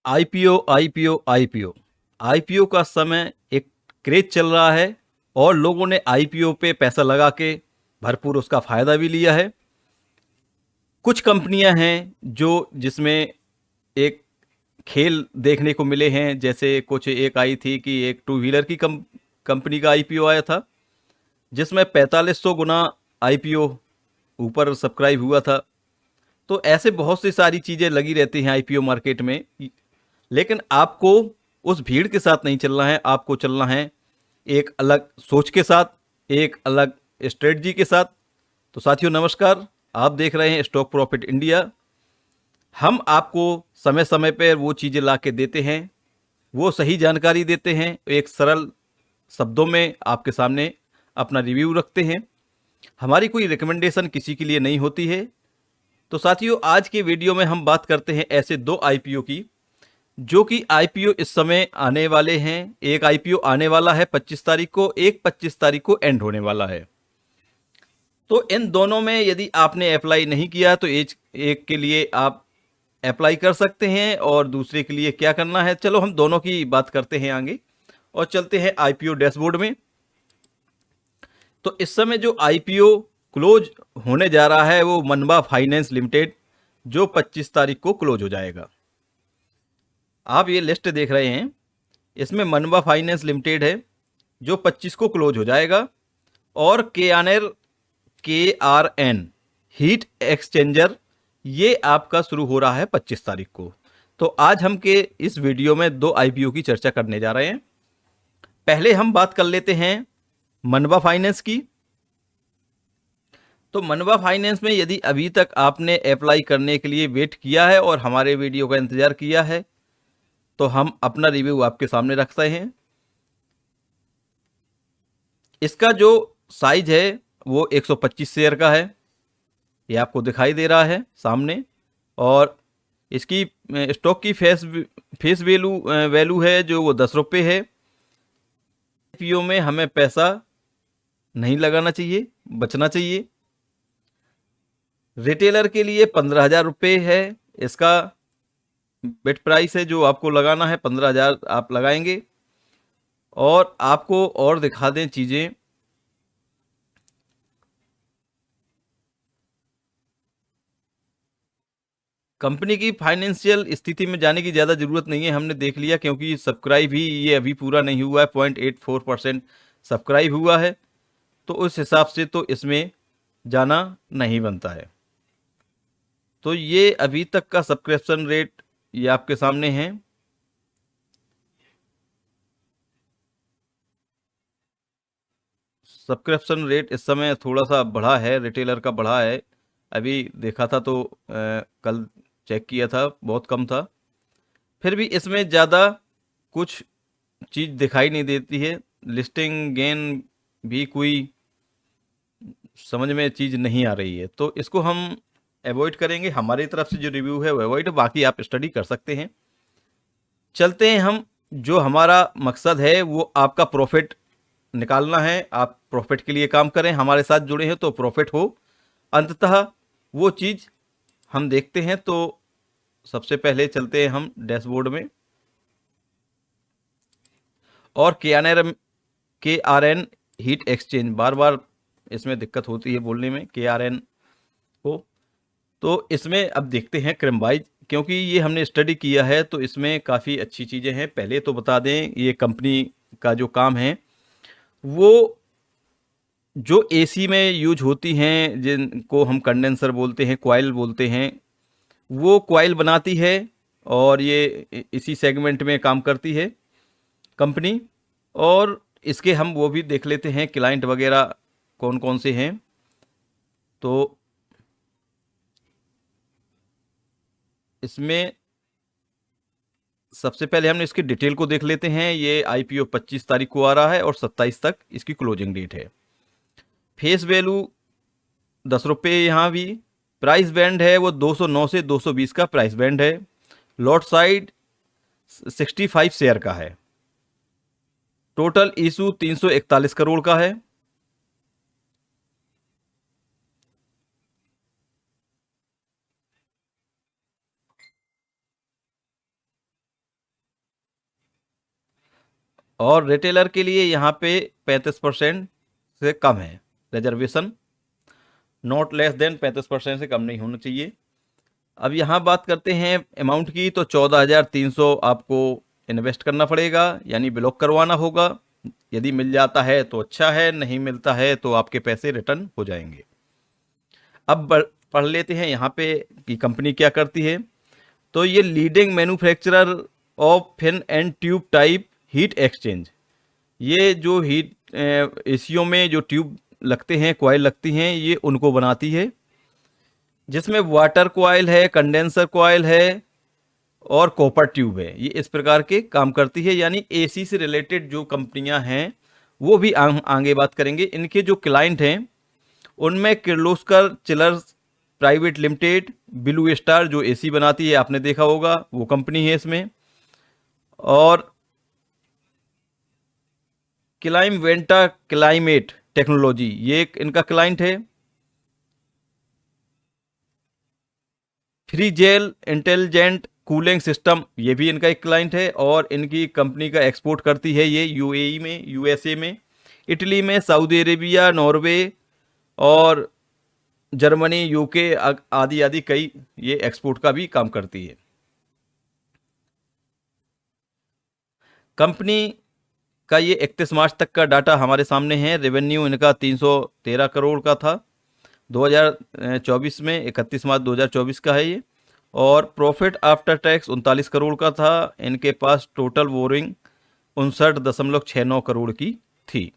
IPO IPO IPO IPO का समय एक क्रेज चल रहा है और लोगों ने आईपीओ पे पैसा लगा के भरपूर उसका फ़ायदा भी लिया है। कुछ कंपनियां हैं जो जिसमें एक खेल देखने को मिले हैं, जैसे कुछ एक आई थी कि एक टू व्हीलर की कंपनी का आईपीओ आया था जिसमें 4500 गुना आईपीओ ऊपर सब्सक्राइब हुआ था। तो ऐसे बहुत सी सारी चीज़ें लगी रहती हैं आईपीओ मार्केट में, लेकिन आपको उस भीड़ के साथ नहीं चलना है, आपको चलना है एक अलग सोच के साथ, एक अलग स्ट्रेटजी के साथ। तो साथियों नमस्कार, आप देख रहे हैं स्टॉक प्रॉफिट इंडिया। हम आपको समय समय पर वो चीज़ें ला के देते हैं, वो सही जानकारी देते हैं, एक सरल शब्दों में आपके सामने अपना रिव्यू रखते हैं। हमारी कोई रिकमेंडेशन किसी के लिए नहीं होती है। तो साथियों आज के वीडियो में हम बात करते हैं ऐसे दो आईपीओ की जो कि आईपीओ इस समय आने वाले हैं। एक आईपीओ आने वाला है 25 तारीख को, एक 25 तारीख को एंड होने वाला है। तो इन दोनों में यदि आपने अप्लाई नहीं किया तो एक के लिए आप अप्लाई कर सकते हैं और दूसरे के लिए क्या करना है, चलो हम दोनों की बात करते हैं आगे और चलते हैं आईपीओ डैशबोर्ड में। तो इस समय जो आईपीओ क्लोज होने जा रहा है वो मनवा फाइनेंस लिमिटेड, जो 25 तारीख को क्लोज हो जाएगा। आप ये लिस्ट देख रहे हैं, इसमें मनवा फाइनेंस लिमिटेड है जो 25 को क्लोज हो जाएगा, और के आर एन हीट एक्सचेंजर ये आपका शुरू हो रहा है 25 तारीख को। तो आज हम के इस वीडियो में दो आईपीओ की चर्चा करने जा रहे हैं। पहले हम बात कर लेते हैं मनवा फाइनेंस की। तो मनवा फाइनेंस में यदि अभी तक आपने अप्लाई करने के लिए वेट किया है और हमारे वीडियो का इंतज़ार किया है तो हम अपना रिव्यू आपके सामने रखते हैं। इसका जो साइज है वो 125 शेयर का है, ये आपको दिखाई दे रहा है सामने। और इसकी स्टॉक की फेस वैल्यू है जो वो 10 रुपये है। आईपीओ में हमें पैसा नहीं लगाना चाहिए, बचना चाहिए। रिटेलर के लिए 15,000 रुपये है इसका बिट प्राइस है, जो आपको लगाना है 15,000 आप लगाएंगे। और आपको और दिखा दें चीज़ें, कंपनी की फाइनेंशियल स्थिति में जाने की ज़्यादा ज़रूरत नहीं है, हमने देख लिया, क्योंकि सब्सक्राइब ही ये अभी पूरा नहीं हुआ है, 0.84% सब्सक्राइब हुआ है। तो उस हिसाब से तो इसमें जाना नहीं बनता है। तो ये अभी तक का सब्सक्रिप्शन रेट ये आपके सामने है। सब्सक्रिप्शन रेट इस समय थोड़ा सा बढ़ा है, रिटेलर का बढ़ा है। अभी देखा था तो कल चेक किया था, बहुत कम था। फिर भी इसमें ज़्यादा कुछ चीज़ दिखाई नहीं देती है। लिस्टिंग गेन भी कोई समझ में चीज़ नहीं आ रही है, तो इसको हम अवॉइड करेंगे। हमारी तरफ से जो रिव्यू है वो अवॉइड है, बाकी आप स्टडी कर सकते हैं। चलते हैं हम, जो हमारा मकसद है वो आपका प्रॉफिट निकालना है। आप प्रॉफिट के लिए काम करें, हमारे साथ जुड़े हैं तो प्रॉफिट हो अंततः, वो चीज़ हम देखते हैं। तो सबसे पहले चलते हैं हम डैशबोर्ड में, और के आर एन हीट एक्सचेंज, बार बार इसमें दिक्कत होती है बोलने में के आर एन को। तो इसमें अब देखते हैं क्रम वाइज, क्योंकि ये हमने स्टडी किया है तो इसमें काफ़ी अच्छी चीज़ें हैं। पहले तो बता दें, ये कंपनी का जो काम है वो जो एसी में यूज होती हैं, जिनको हम कंडेंसर बोलते हैं, कॉइल बोलते हैं, वो कॉइल बनाती है। और ये इसी सेगमेंट में काम करती है कंपनी। और इसके हम वो भी देख लेते हैं क्लाइंट वगैरह कौन कौन से हैं। तो इसमें सबसे पहले हमने इसकी डिटेल को देख लेते हैं। ये आईपीओ 25 तारीख को आ रहा है और 27 तक इसकी क्लोजिंग डेट है। फेस वैल्यू 10 रुपये, यहाँ भी प्राइस बैंड है वो 209 से 220 का प्राइस बैंड है। लॉट साइड 65 शेयर का है। टोटल इशू 341 करोड़ का है। और रिटेलर के लिए यहाँ पे 35% से कम है रिजर्वेशन, नॉट लेस देन 35% से कम नहीं होना चाहिए। अब यहाँ बात करते हैं अमाउंट की, तो 14,300 आपको इन्वेस्ट करना पड़ेगा, यानी ब्लॉक करवाना होगा। यदि मिल जाता है तो अच्छा है, नहीं मिलता है तो आपके पैसे रिटर्न हो जाएंगे। अब पढ़ लेते हैं यहाँ पे कि कंपनी क्या करती है। तो ये leading manufacturer of fin and tube type heat exchange, ये जो हीट एसियों में जो ट्यूब लगते हैं, कॉइल लगती हैं, ये उनको बनाती है, जिसमें वाटर कॉइल है, कंडेंसर कॉइल है और कॉपर ट्यूब है। ये इस प्रकार के काम करती है। यानी एसी से रिलेटेड जो कंपनियां हैं वो भी आगे बात करेंगे। इनके जो क्लाइंट हैं उनमें Kirloskar chillers private limited, blue star जो एसी बनाती है, आपने देखा होगा, वो कंपनी है इसमें, और क्लाइम वेंटा क्लाइमेट टेक्नोलॉजी, ये एक इनका क्लाइंट है। फ्रीजेल इंटेलिजेंट कूलिंग सिस्टम, ये भी इनका एक क्लाइंट है, और इनकी कंपनी का एक्सपोर्ट करती है ये यूएई में, यूएसए में, इटली में, सऊदी अरेबिया, नॉर्वे और जर्मनी, यूके आदि आदि कई ये एक्सपोर्ट का भी काम करती है। कंपनी का ये 31 मार्च तक का डाटा हमारे सामने है। रेवेन्यू इनका 313 करोड़ का था 2024 में, 31 मार्च 2024 का है ये। और प्रॉफिट आफ्टर टैक्स 39 करोड़ का था। इनके पास टोटल बोरिंग 59.69 करोड़ की थी।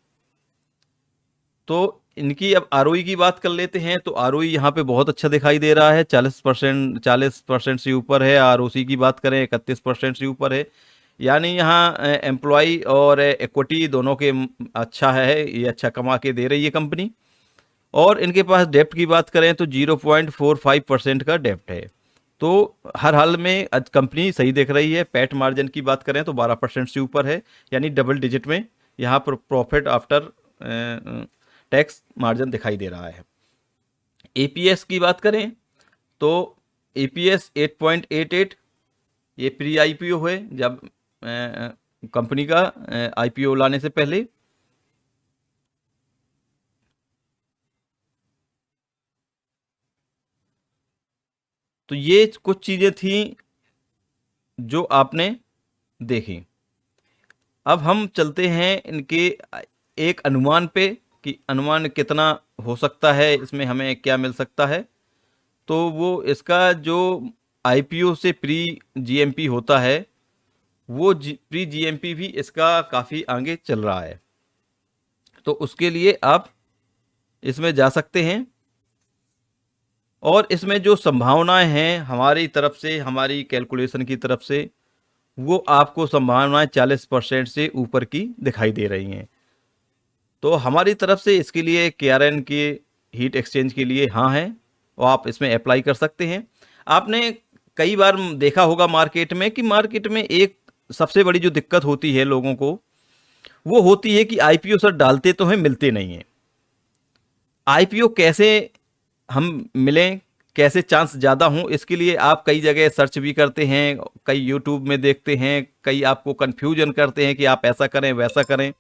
तो इनकी अब आरओई की बात कर लेते हैं। तो आरओई यहाँ पे बहुत अच्छा दिखाई दे रहा है, 40% से ऊपर है। आरओसी की बात करें 31% से ऊपर है। यानी यहाँ एम्प्लॉय और इक्विटी दोनों के अच्छा है, ये अच्छा कमा के दे रही है कंपनी। और इनके पास डेप्ट की बात करें तो 0.45% का डेप्ट है। तो हर हाल में कंपनी सही दिख रही है। पैट मार्जिन की बात करें तो 12% से ऊपर है, यानी डबल डिजिट में यहाँ पर प्रॉफिट आफ्टर टैक्स मार्जिन दिखाई दे रहा है। एपीएस की बात करें तो एपीएस 8.88, ये प्री आईपीओ है, जब कंपनी का आईपीओ लाने से पहले। तो ये कुछ चीज़ें थी जो आपने देखी। अब हम चलते हैं इनके एक अनुमान पे कि अनुमान कितना हो सकता है, इसमें हमें क्या मिल सकता है। तो वो इसका जो आईपीओ से प्री जीएमपी होता है, वो प्री जीएमपी भी इसका काफ़ी आगे चल रहा है। तो उसके लिए आप इसमें जा सकते हैं, और इसमें जो संभावनाएं हैं हमारी तरफ से, हमारी कैलकुलेशन की तरफ से, वो आपको संभावनाएं 40% से ऊपर की दिखाई दे रही हैं। तो हमारी तरफ से इसके लिए केआरएन के हीट एक्सचेंज के लिए हाँ है, और आप इसमें अप्लाई कर सकते हैं। आपने कई बार देखा होगा मार्केट में कि मार्केट में एक सबसे बड़ी जो दिक्कत होती है लोगों को, वो होती है कि आईपीओ सर डालते तो हैं, मिलते नहीं हैं। आईपीओ कैसे हम मिलें, कैसे चांस ज़्यादा हों, इसके लिए आप कई जगह सर्च भी करते हैं, कई यूट्यूब में देखते हैं, कई आपको कन्फ्यूजन करते हैं कि आप ऐसा करें वैसा करें।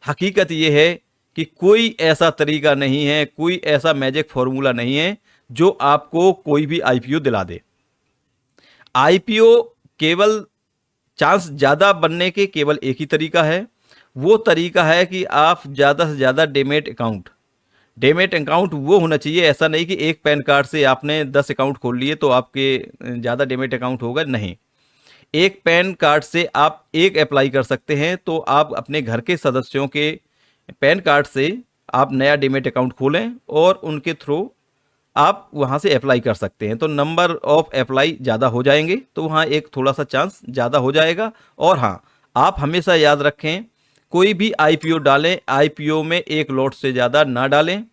हकीकत ये है कि कोई ऐसा तरीका नहीं है, कोई ऐसा मैजिक फॉर्मूला नहीं है जो आपको कोई भी आईपीओ दिला दे। आईपीओ केवल चांस ज़्यादा बनने के केवल एक ही तरीका है, वो तरीका है कि आप ज़्यादा से ज़्यादा डेमेट अकाउंट वो होना चाहिए। ऐसा नहीं कि एक पैन कार्ड से आपने 10 अकाउंट खोल लिए तो आपके ज़्यादा डेमेट अकाउंट होगा, नहीं। एक पैन कार्ड से आप एक अप्लाई कर सकते हैं, तो आप अपने घर के सदस्यों के पैन कार्ड से आप नया डेमेट अकाउंट खोलें और उनके थ्रू आप वहाँ से अप्लाई कर सकते हैं। तो नंबर ऑफ अप्लाई ज़्यादा हो जाएंगे, तो वहाँ एक थोड़ा सा चांस ज़्यादा हो जाएगा। और हाँ, आप हमेशा याद रखें, कोई भी आईपीओ डालें, आईपीओ में एक लॉट से ज़्यादा ना डालें।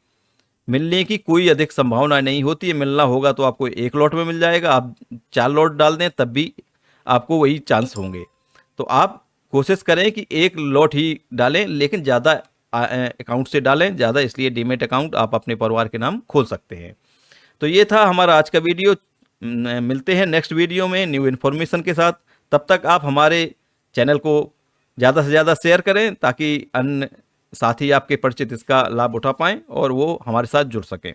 मिलने की कोई अधिक संभावना नहीं होती है। मिलना होगा तो आपको एक लॉट में मिल जाएगा, आप 4 लॉट डाल दें तब भी आपको वही चांस होंगे। तो आप कोशिश करें कि एक लॉट ही डालें, लेकिन ज़्यादा अकाउंट से डालें, ज़्यादा इसलिए डीमेट अकाउंट आप अपने परिवार के नाम खोल सकते हैं। तो ये था हमारा आज का वीडियो। मिलते हैं नेक्स्ट वीडियो में न्यू इन्फॉर्मेशन के साथ। तब तक आप हमारे चैनल को ज़्यादा से ज़्यादा शेयर करें ताकि अन्य साथी आपके परिचित इसका लाभ उठा पाएँ और वो हमारे साथ जुड़ सकें।